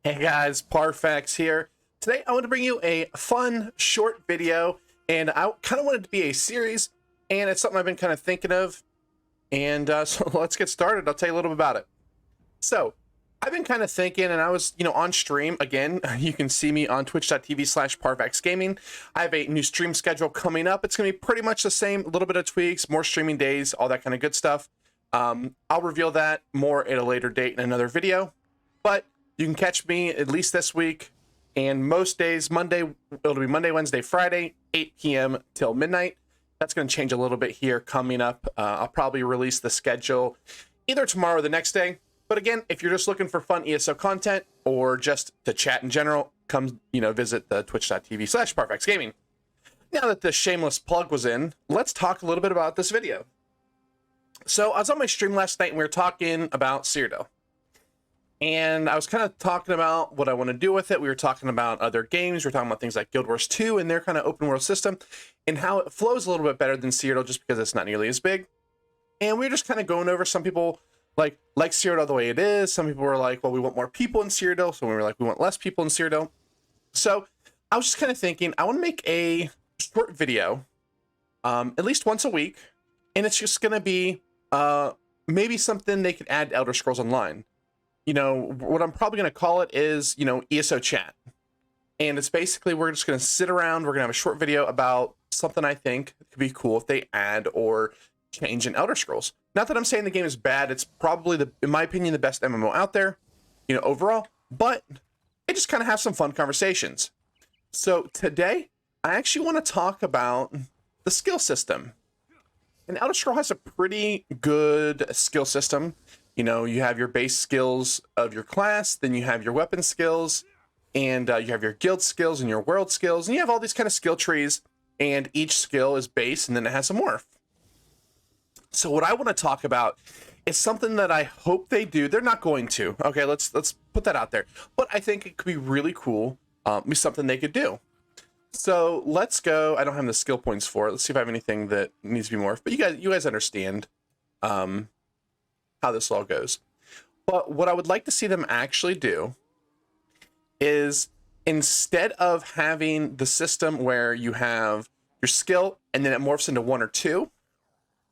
Hey guys, Parfax here. Today I want to bring you a fun, short video, and I kind of want it to be a series, and it's something I've been kind of thinking of, and so let's get started. I'll tell you a little bit about it. So, I've been kind of thinking, and I was, on stream again. You can see me on twitch.tv/Parfaxgaming. I have a new stream schedule coming up. It's going to be pretty much the same, a little bit of tweaks, more streaming days, all that kind of good stuff. I'll reveal that more at a later date in another video, but you can catch me at least this week, and most days, it'll be Monday, Wednesday, Friday, 8 p.m. till midnight. That's going to change a little bit here coming up. I'll probably release the schedule either tomorrow or the next day. But again, if you're just looking for fun ESO content or just to chat in general, come, visit the twitch.tv/Parfaxgaming. Now that the shameless plug was in, let's talk a little bit about this video. So I was on my stream last night and we were talking about Cyrodiil. And I was kind of talking about what I want to do with it. We were talking about other games. We were talking about things like Guild Wars 2 and their kind of open world system and how it flows a little bit better than Cyrodiil just because it's not nearly as big. And we were just kind of going over, some people like Cyrodiil the way it is. Some people were like, well, we want more people in Cyrodiil. So we were like, we want less people in Cyrodiil. So I was just kind of thinking, I want to make a short video, at least once a week. And it's just going to be maybe something they could add to Elder Scrolls Online. What I'm probably going to call it is, ESO chat. And it's basically, we're just going to sit around. We're going to have a short video about something I think could be cool if they add or change in Elder Scrolls. Not that I'm saying the game is bad. It's probably, in my opinion, the best MMO out there, overall. But it just kind of has some fun conversations. So today, I actually want to talk about the skill system. And Elder Scrolls has a pretty good skill system. You have your base skills of your class, then you have your weapon skills, and you have your guild skills and your world skills, and you have all these kind of skill trees, and each skill is base, and then it has a morph. So what I want to talk about is something that I hope they do. They're not going to. Okay, let's put that out there. But I think it could be really cool, be something they could do. So let's go. I don't have the skill points for it. Let's see if I have anything that needs to be morphed. But you guys understand how this all goes. But what I would like to see them actually do is, instead of having the system where you have your skill and then it morphs into one or two,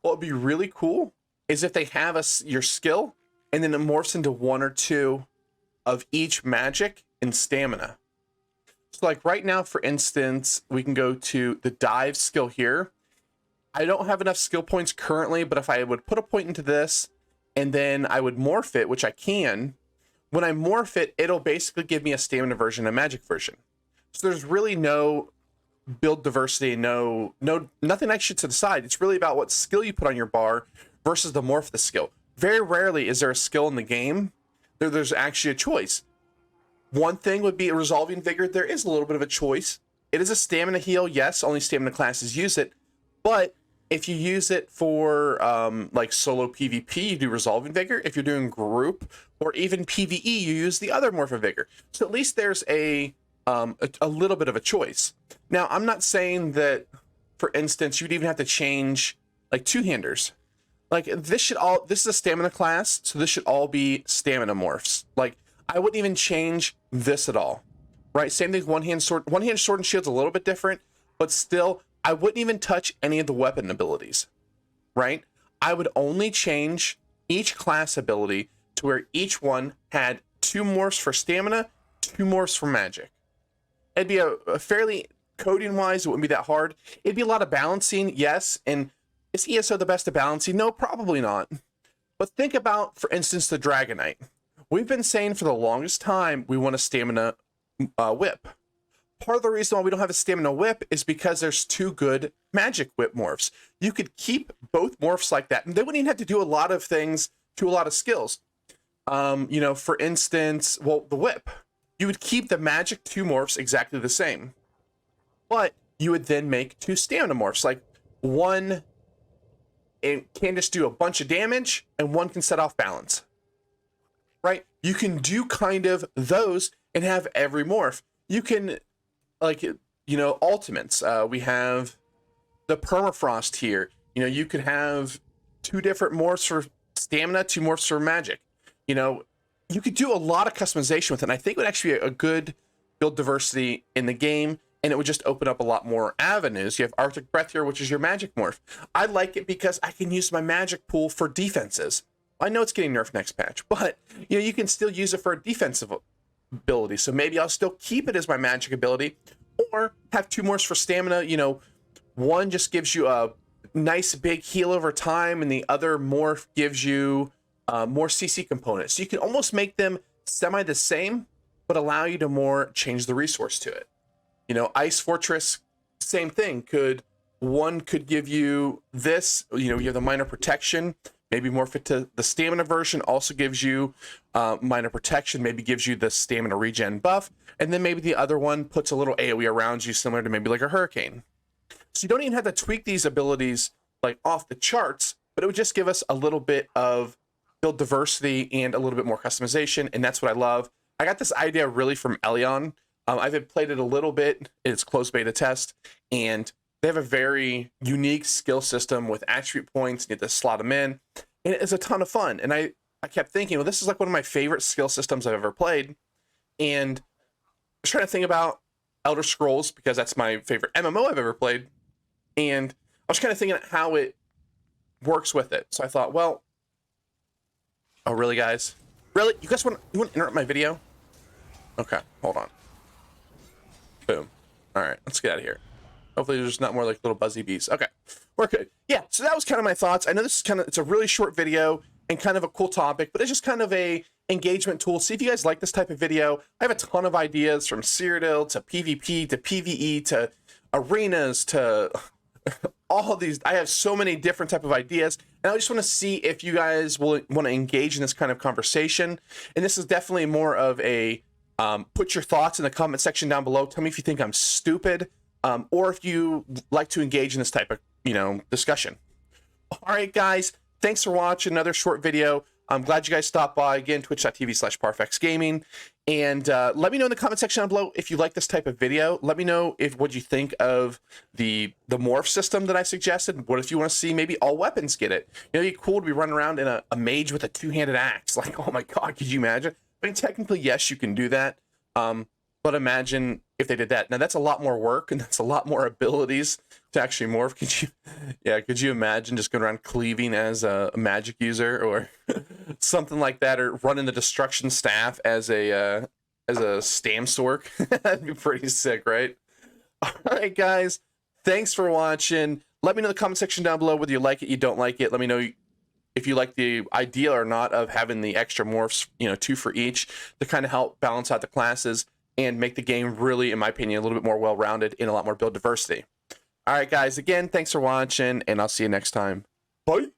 what would be really cool is if they have your skill and then it morphs into one or two of each magic and stamina. So like right now, for instance, we can go to the dive skill here. I don't have enough skill points currently, but if I would put a point into this and then I would morph it, which I can, when I morph it, it'll basically give me a stamina version, a magic version. So there's really no build diversity, nothing I should decide. It's really about what skill you put on your bar versus the morph the skill. Very rarely is there a skill in the game there's actually a choice. One thing would be a resolving vigor. There is a little bit of a choice. It is a stamina heal. Yes, only stamina classes use it, but if you use it for like solo PvP, you do Resolving Vigor. If you're doing group or even PvE, you use the other Morph of Vigor. So at least there's a little bit of a choice. Now, I'm not saying that, for instance, you'd even have to change like two-handers. Like this is a stamina class, so this should all be stamina morphs. Like I wouldn't even change this at all, right? Same thing, one-hand sword and shield's a little bit different, but still, I wouldn't even touch any of the weapon abilities, right? I would only change each class ability to where each one had two morphs for stamina, two morphs for magic. It'd be a fairly, coding-wise, it wouldn't be that hard. It'd be a lot of balancing, yes, and is ESO the best at balancing? No, probably not. But think about, for instance, the Dragonite. We've been saying for the longest time we want a stamina whip. Part of the reason why we don't have a stamina whip is because there's two good magic whip morphs. You could keep both morphs like that, and they wouldn't even have to do a lot of things to a lot of skills. For instance, well, the whip. You would keep the magic two morphs exactly the same, but you would then make two stamina morphs. Like one, it can just do a bunch of damage, and one can set off balance. Right? You can do kind of those and have every morph. You can, like, ultimates. We have the permafrost here. You could have two different morphs for stamina, two morphs for magic. you could do a lot of customization with it. And I think it would actually be a good build diversity in the game, and it would just open up a lot more avenues. You have Arctic Breath here, which is your magic morph. I like it because I can use my magic pool for defenses. I know it's getting nerfed next patch, but you can still use it for a defensive ability. So maybe I'll still keep it as my magic ability, or have 2 morphs for stamina. One just gives you a nice big heal over time, and the other morph gives you more CC components. So you can almost make them semi the same, but allow you to more change the resource to it. Ice Fortress, same thing. One could give you this, you have the minor protection, maybe morph it to the stamina version, also gives you minor protection, maybe gives you the stamina regen buff, and then maybe the other one puts a little AoE around you, similar to maybe like a hurricane. So you don't even have to tweak these abilities like off the charts, but it would just give us a little bit of build diversity and a little bit more customization, and that's what I love. I got this idea really from Elion. I've played it a little bit. It's closed beta test, and they have a very unique skill system with attribute points. You need to slot them in, and it's a ton of fun. And I kept thinking, well, this is like one of my favorite skill systems I've ever played. And I was trying to think about Elder Scrolls, because that's my favorite MMO I've ever played. And I was kind of thinking how it works with it. So I thought, well, oh, really, guys? Really? You want to interrupt my video? Okay, hold on. Boom. All right, let's get out of here. Hopefully there's not more like little buzzy bees. Okay, we're good. Yeah, so that was kind of my thoughts. I know this is it's a really short video and kind of a cool topic, but it's just kind of a engagement tool. See if you guys like this type of video. I have a ton of ideas, from Cyrodiil to PvP to PvE to arenas to all of these. I have so many different type of ideas, and I just want to see if you guys will want to engage in this kind of conversation. And this is definitely more of a put your thoughts in the comment section down below. Tell me if you think I'm stupid, or if you like to engage in this type of discussion. All right, guys, thanks for watching another short video. I'm glad you guys stopped by. Again, twitch.tv/Parfaxgaming. And let me know in the comment section down below if you like this type of video. Let me know what you think of the morph system that I suggested. What if you want to see maybe all weapons get it? It'd be cool to be running around in a mage with a 2-handed axe. Like, oh my god, could you imagine? I mean, technically, yes, you can do that. But imagine if they did that. Now, that's a lot more work, and that's a lot more abilities to actually morph. Could you imagine just going around cleaving as a magic user, or something like that, or running the destruction staff as a Stamstork? That'd be pretty sick, right? All right, guys, thanks for watching. Let me know in the comment section down below whether you like it, you don't like it. Let me know if you like the idea or not of having the extra morphs, 2 for each, to kind of help balance out the classes and make the game really, in my opinion, a little bit more well-rounded and a lot more build diversity. All right, guys, again, thanks for watching, and I'll see you next time. Bye.